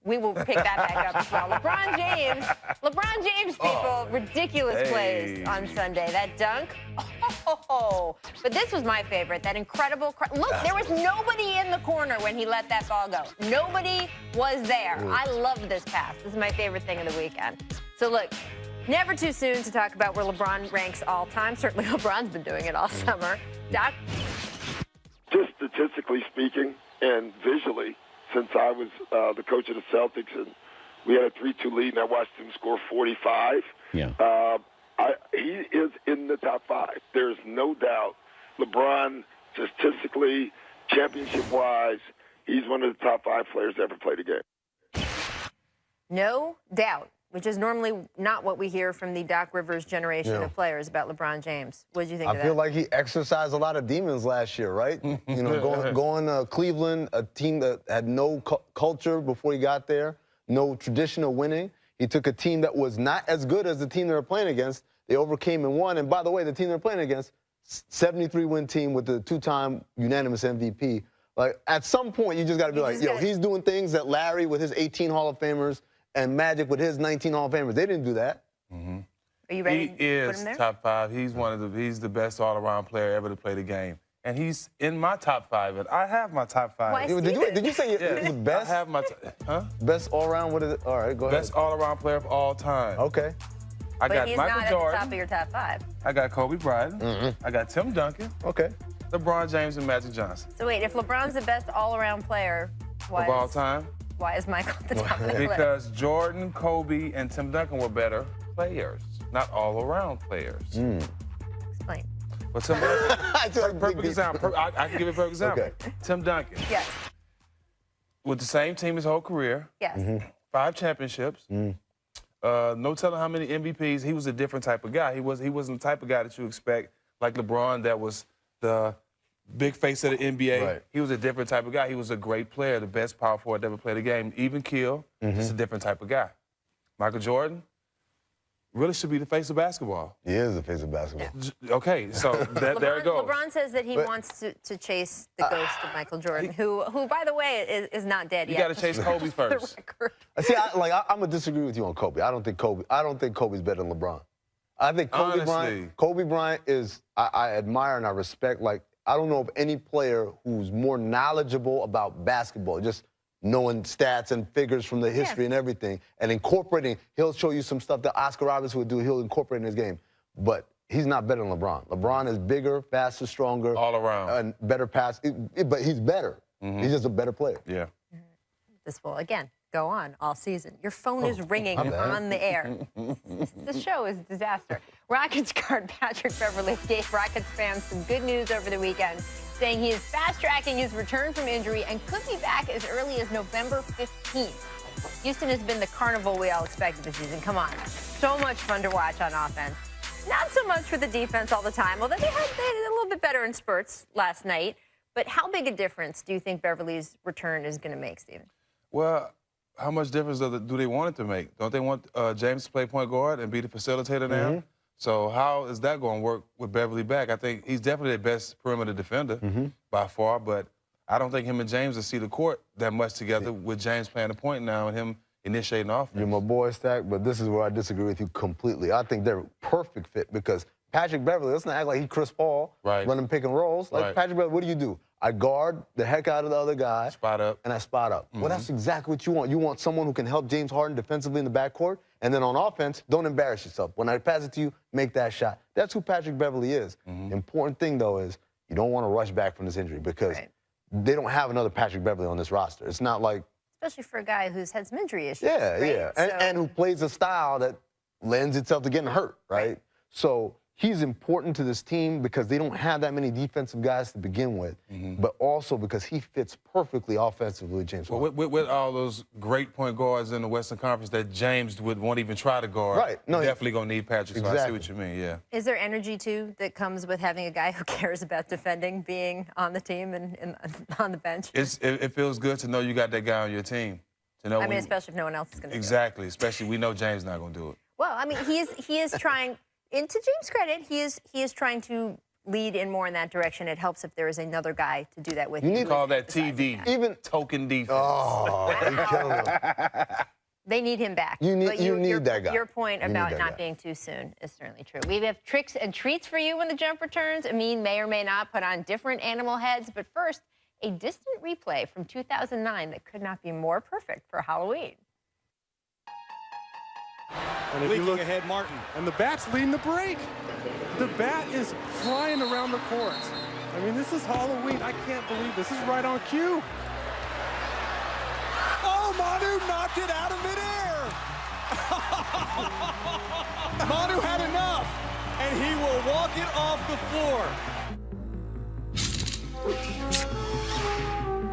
we will pick that back up as well. LeBron James, people, ridiculous plays on Sunday. That dunk, but this was my favorite. That incredible, look, there was nobody in the corner when he let that ball go. Nobody was there. I love this pass. This is my favorite thing of the weekend. So look, never too soon to talk about where LeBron ranks all time. Certainly LeBron's been doing it all summer. Doc? Just statistically speaking and visually, since I was the coach of the Celtics and we had a 3-2 lead and I watched him score 45, he is in the top 5. There's no doubt. LeBron, statistically, championship-wise, he's one of the top 5 players to ever play the game. No doubt, which is normally not what we hear from the Doc Rivers generation of players about LeBron James. What did you think of that? I feel like he exercised a lot of demons last year, right? You know, going to Cleveland, a team that had no culture before he got there, no tradition of winning. He took a team that was not as good as the team they were playing against. They overcame and won. And by the way, the team they were playing against, 73-win team with the 2-time unanimous MVP. Like, at some point, you just got to be like, yo, he's doing things that Larry with his 18 Hall of Famers and Magic with his 19 Hall of Famers, they didn't do that. Are you ready to put him there? He is top 5. He's the best all-around player ever to play the game. And he's in my top 5. And I have my top 5. Why, did you say he's the best? I have my Best all-around? What is it? All right, go ahead. Best all-around player of all time. Okay. I got he's Michael not Jordan. at the top of your top 5. I got Kobe Bryant. I got Tim Duncan. Okay. LeBron James and Magic Johnson. So wait, if LeBron's the best all-around player, of all time? Why is Michael at the top of the list? Because Jordan, Kobe, and Tim Duncan were better players, not all-around players. Explain. Well, Tim Duncan, perfect example. I can give you a perfect example. Okay. Tim Duncan. Yes. With the same team his whole career. Yes. 5 championships. No telling how many MVPs. He was a different type of guy. He wasn't the type of guy that you expect, like LeBron, that was the big face of the NBA. Right. He was a different type of guy. He was a great player, the best power forward to ever play the game. Even kill, just a different type of guy. Michael Jordan really should be the face of basketball. He is the face of basketball. Okay, so there it goes. LeBron says that he wants to chase the ghost of Michael Jordan, who by the way, is not dead yet. You got to chase Kobe first. See, I'm gonna disagree with you on Kobe. I don't think Kobe's better than LeBron. I think Kobe Bryant is. I admire and I respect. Like, I don't know of any player who's more knowledgeable about basketball, just knowing stats and figures from the history and everything, and incorporating. He'll show you some stuff that Oscar Robertson would do. He'll incorporate in his game. But he's not better than LeBron. LeBron is bigger, faster, stronger. All around. And better pass. But he's better. He's just a better player. Yeah. This will, again, go on all season. Your phone is ringing on the air. The show is a disaster. Rockets guard Patrick Beverley gave Rockets fans some good news over the weekend, saying he is fast-tracking his return from injury and could be back as early as November 15th. Houston has been the carnival we all expected this season. Come on. So much fun to watch on offense. Not so much for the defense all the time, although they had a little bit better in spurts last night. But how big a difference do you think Beverley's return is going to make, Stephen? Well, how much difference do they want it to make? Don't they want James to play point guard and be the facilitator now? So how is that going to work with Beverley back? I think he's definitely the best perimeter defender by far, but I don't think him and James will see the court that much together with James playing the point now and him initiating offense. You're my boy, Stack, but this is where I disagree with you completely. I think they're a perfect fit because Patrick Beverley, let's not act like he's Chris Paul, running pick and rolls. Like, Patrick Beverley, what do? I guard the heck out of the other guy. Spot up. And I spot up. Well, that's exactly what you want. You want someone who can help James Harden defensively in the backcourt, and then on offense, don't embarrass yourself. When I pass it to you, make that shot. That's who Patrick Beverley is. The important thing, though, is you don't want to rush back from this injury because they don't have another Patrick Beverley on this roster. It's not like... Especially for a guy who's had some injury issues. Yeah. And who plays a style that lends itself to getting hurt, right? So he's important to this team because they don't have that many defensive guys to begin with, but also because he fits perfectly offensively with James Harden. Well, with all those great point guards in the Western Conference that James won't even try to guard, No, definitely going to need Patrick, so I see what you mean, yeah. Is there energy, too, that comes with having a guy who cares about defending being on the team and on the bench? It feels good to know you got that guy on your team. To know especially if no one else is going to do it. Exactly, especially we know James not going to do it. Well, I mean, he is trying... And to James' credit, he is trying to lead in more in that direction, it helps if there is another guy to do that with you. You call that TD, even token defense. Oh, you killing him. They need him back. You need that guy. Your point about not being too soon is certainly true. We have tricks and treats for you when the jump returns. Amin may or may not put on different animal heads, but first, a distant replay from 2009 that could not be more perfect for Halloween. And if you look ahead, Martin. And the bat's leading the break. The bat is flying around the court. I mean, this is Halloween. I can't believe this is right on cue. Oh, Manu knocked it out of midair. Manu had enough, and he will walk it off the floor.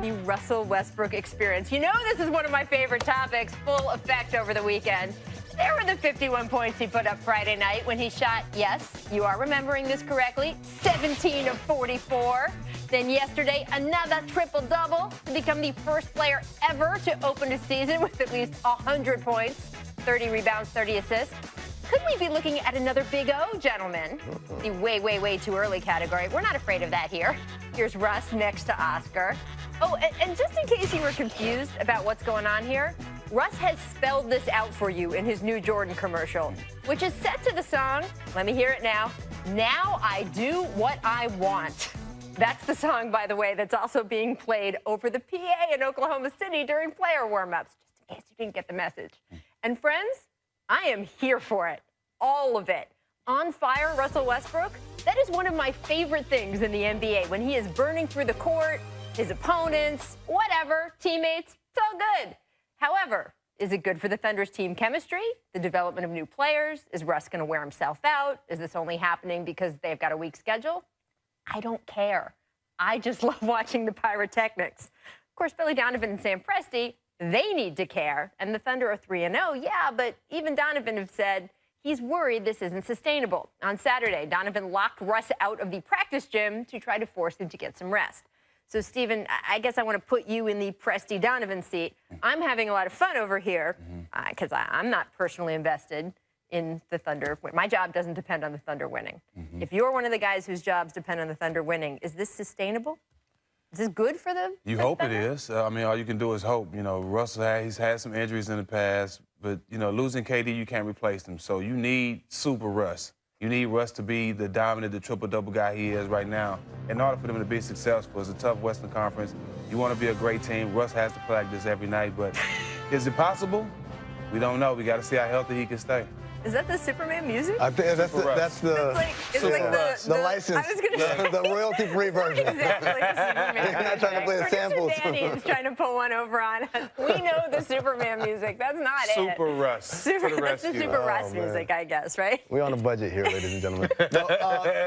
The Russell Westbrook experience. You know this is one of my favorite topics, full effect over the weekend. There were the 51 points he put up Friday night when he shot, yes, you are remembering this correctly, 17 of 44. Then yesterday, another triple-double to become the first player ever to open a season with at least 100 points, 30 rebounds, 30 assists. Could we be looking at another Big O, gentlemen? The way, way, way too early category. We're not afraid of that here. Here's Russ next to Oscar. Oh, and just in case you were confused about what's going on here, Russ has spelled this out for you in his new Jordan commercial, which is set to the song, let me hear it now, Now I Do What I Want. That's the song, by the way, that's also being played over the PA in Oklahoma City during player warm-ups, just in case you didn't get the message. And friends, I am here for it, all of it. On fire, Russell Westbrook, that is one of my favorite things in the NBA, when he is burning through the court, his opponents, whatever, teammates, it's all good. However, is it good for the Thunder's team chemistry, the development of new players? Is Russ going to wear himself out? Is this only happening because they've got a weak schedule? I don't care. I just love watching the pyrotechnics. Of course, Billy Donovan and Sam Presti, they need to care. And the Thunder are 3-0, yeah, but even Donovan have said he's worried this isn't sustainable. On Saturday, Donovan locked Russ out of the practice gym to try to force him to get some rest. So, Stephen, I guess I want to put you in the Presti Donovan seat. I'm having a lot of fun over here because I'm not personally invested in the Thunder. My job doesn't depend on the Thunder winning. If you're one of the guys whose jobs depend on the Thunder winning, is this sustainable? Is this good for them? You hope it is. I mean, all you can do is hope. You know, Russell, he's had some injuries in the past, but, you know, losing KD, you can't replace him. So you need super Russ. You need Russ to be the dominant, the triple-double guy he is right now. In order for them to be successful, it's a tough Western Conference. You want to be a great team. Russ has to play like this every night, but is it possible? We don't know. We got to see how healthy he can stay. Is that the Superman music? I think that's the license, I was gonna the royalty-free version. Exactly, the Superman. They're not trying to play the samples. Danny is trying to pull one over on us. We know the Superman music. That's not Super it. Russ. That's the Super Russ music, I guess, right? We're on a budget here, ladies and gentlemen. No,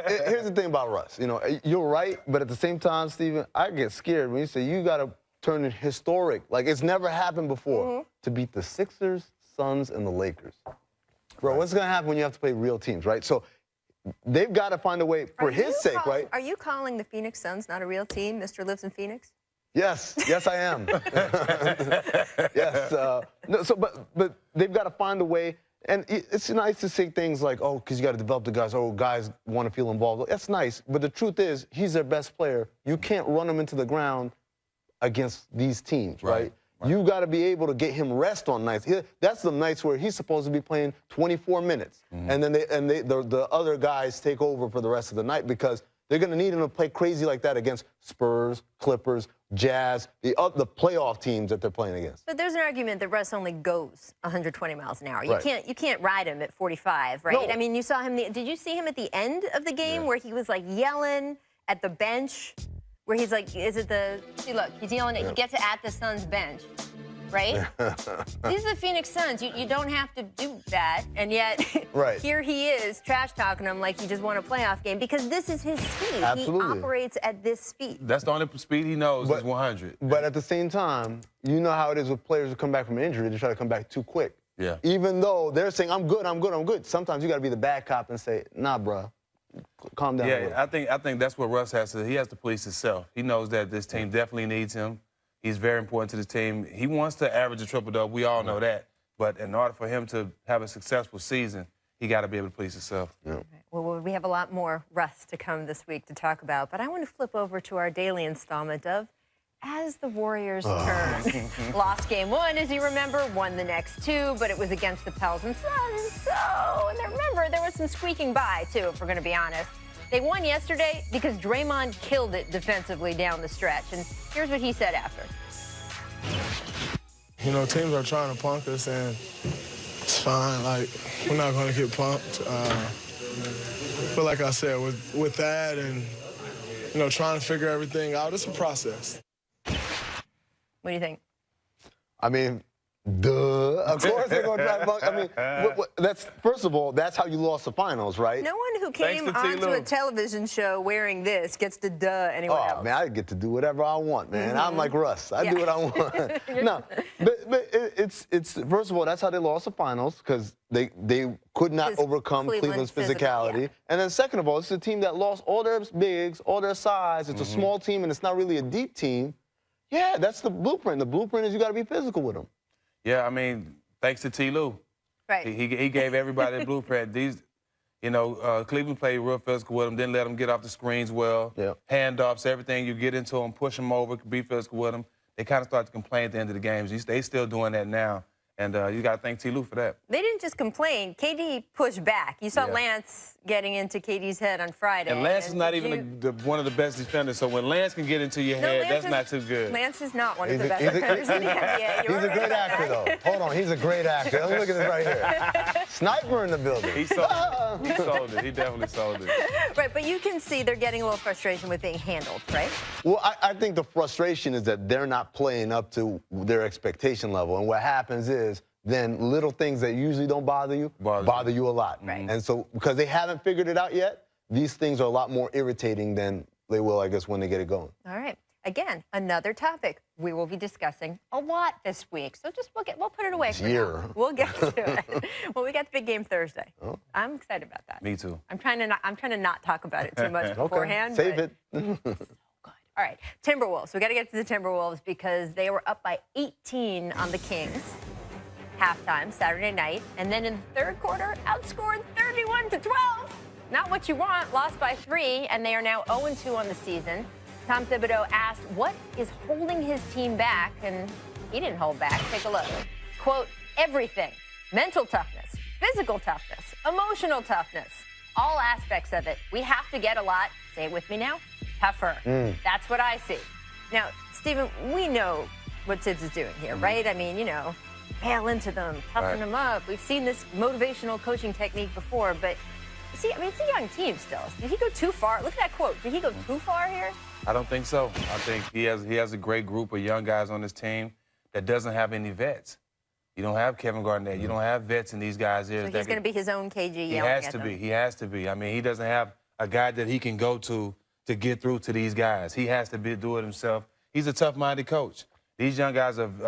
here's the thing about Russ. You know, you're right, but at the same time, Stephen, I get scared when you say you got to turn it historic. Like, it's never happened before to beat the Sixers, Suns, and the Lakers. Bro, what's going to happen when you have to play real teams, right? So they've got to find a way, for his sake, right? Are you calling the Phoenix Suns not a real team? Mr. lives in Phoenix? Yes, I am. Yes. No, so, but they've got to find a way. And it's nice to say things like, oh, because you got to develop the guys. Oh, guys want to feel involved. That's nice. But the truth is, he's their best player. You can't run him into the ground against these teams, right? You got to be able to get him rest on nights. That's the nights where he's supposed to be playing 24 minutes, and then the other guys take over for the rest of the night because they're going to need him to play crazy like that against Spurs, Clippers, Jazz, the playoff teams that they're playing against. But there's an argument that Russ only goes 120 miles an hour. Right. You can't ride him at 45, right? No. I mean, you saw him. Did you see him at the end of the game where he was like yelling at the bench? Where he's like, is it the, see, look, he's yelling at, he gets at the Suns bench, right? These are the Phoenix Suns. You don't have to do that. And yet, here he is trash talking him like he just won a playoff game because this is his speed. Absolutely. He operates at this speed. That's the only speed he knows is 100. But at the same time, you know how it is with players who come back from injury. They try to come back too quick. Yeah. Even though they're saying, I'm good, I'm good, I'm good. Sometimes you got to be the bad cop and say, nah, bro. Calm down. Yeah, I think that's what Russ has to. He has to police himself. He knows that this team definitely needs him. He's very important to the team. He wants to average a triple-double. We all know that. But in order for him to have a successful season, he got to be able to police himself. Yeah. Well, we have a lot more Russ to come this week to talk about, but I want to flip over to our daily installment of As the Warriors Turn. Lost game 1, as you remember, won the next 2, but it was against the Pels and Suns. So, and remember, there was some squeaking by, too, if we're going to be honest. They won yesterday because Draymond killed it defensively down the stretch. And here's what he said after. You know, teams are trying to punk us, and it's fine. Like, we're not going to get punked. But like I said, with that and, you know, trying to figure everything out, it's a process. What do you think? I mean, duh. Of course they're going to try to punk. I mean, that's, first of all, that's how you lost the finals, right? No one who came onto a television show wearing this gets to duh anyone else. Oh, man, I get to do whatever I want, man. I'm like Russ. I do what I want. No, but it's first of all, that's how they lost the finals, because they could not overcome Cleveland's physicality. Yeah. And then second of all, it's a team that lost all their bigs, all their size. It's a small team, and it's not really a deep team. Yeah, that's the blueprint. The blueprint is you got to be physical with them. Yeah, I mean, thanks to T. Lue. Right. He gave everybody the blueprint. These, you know, Cleveland played real physical with them, didn't let them get off the screens well. Yeah. Handoffs, everything. You get into them, push them over, be physical with them. They kind of start to complain at the end of the games. They still doing that now. And you got to thank T. Lue for that. They didn't just complain. KD pushed back. You saw Lance getting into KD's head on Friday. And Lance is not even one of the best defenders. So when Lance can get into your head, that's not too good. Lance is not one of the best defenders in the NBA. He's a great actor, though. Hold on, he's a great actor. Look at this right here. Sniper in the building. He sold it. He sold it. He definitely sold it. Right, but you can see they're getting a little frustration with being handled, right? Well, I think the frustration is that they're not playing up to their expectation level. And what happens is, then little things that usually don't bother you bother you a lot. Right. And so, because they haven't figured it out yet, these things are a lot more irritating than they will, I guess, when they get it going. All right. Again, another topic we will be discussing a lot this week. So just we'll put it away for now. We'll get to it. Well, we got the big game Thursday. Oh. I'm excited about that. Me too. I'm trying to not talk about it too much beforehand. Save it. So good. All right, Timberwolves. We got to get to the Timberwolves because they were up by 18 on the Kings. Halftime Saturday night, and then in the third quarter, outscored 31-12. Not what you want, lost by 3, and they are now 0-2 on the season. Tom Thibodeau asked what is holding his team back, and he didn't hold back. Take a look. Quote, everything. Mental toughness, physical toughness, emotional toughness, all aspects of it. We have to get a lot, say it with me now, tougher. That's what I see. Now, Stephen, we know what Tibbs is doing here, right? I mean, you know, hail into them, toughen them up. We've seen this motivational coaching technique before, but see, I mean, it's a young team still. Did he go too far? Look at that quote. Did he go too far here? I don't think so. I think he has a great group of young guys on his team that doesn't have any vets. You don't have Kevin Garnett. You don't have vets in these guys here. So he's going to be his own KG He has to be. He has to be. I mean, he doesn't have a guy that he can go to get through to these guys. He has to do it himself. He's a tough-minded coach. These young guys have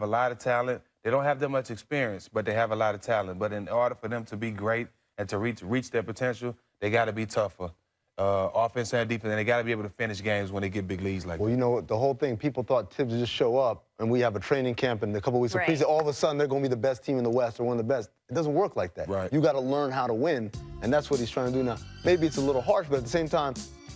a lot of talent. They don't have that much experience, but they have a lot of talent. But in order for them to be great and to reach their potential, they got to be tougher, offense and defense, and they got to be able to finish games when they get big leads like that. Well, you know what? The whole thing, people thought Tibbs would just show up, and we have a training camp in a couple of weeks of preseason. All of a sudden, they're going to be the best team in the West or one of the best. It doesn't work like that. Right. You got to learn how to win, and that's what he's trying to do now. Maybe it's a little harsh, but at the same time,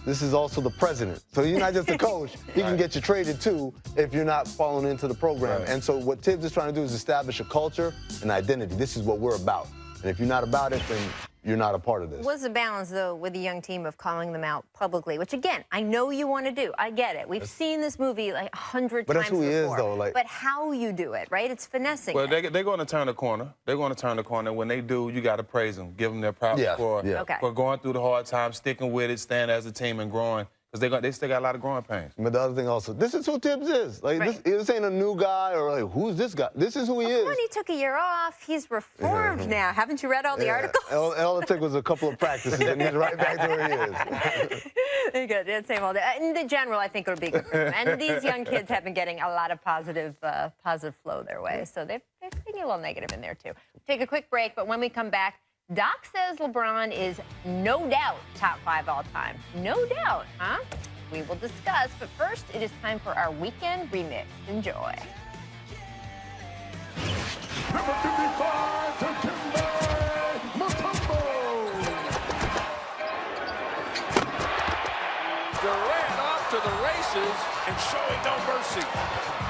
this is also the president. So he's not just a coach. He can get you traded, too, if you're not following into the program. And so what Tibbs is trying to do is establish a culture and identity. This is what we're about. And if you're not about it, then you're not a part of this. What's the balance, though, with the young team of calling them out publicly, which, again, I know you want to do. I get it. We've seen this movie like 100 times before. But that's who he is, though. Like, but how you do it, right? It's finessing. Well, they're going to turn the corner. They're going to turn the corner. When they do, you got to praise them. Give them their props for going through the hard times, sticking with it, staying as a team and growing. Because they still got a lot of growing pains. But the other thing also, this is who Tibbs is. Like, this ain't a new guy or like, who's this guy? This is who he is. When he took a year off, he's reformed now. Haven't you read all the articles? All it took was a couple of practices and he's right back to where he is. Very good. Yeah, same all day. In the general, I think it'll be good for them. And these young kids have been getting a lot of positive flow their way. So they're taking a little negative in there, too. Take a quick break, but when we come back, Doc says LeBron is no doubt top 5 all time. No doubt, huh? We will discuss, but first, it is time for our weekend remix. Enjoy. Number 55 to Kimber Mutombo. misses and showing no mercy.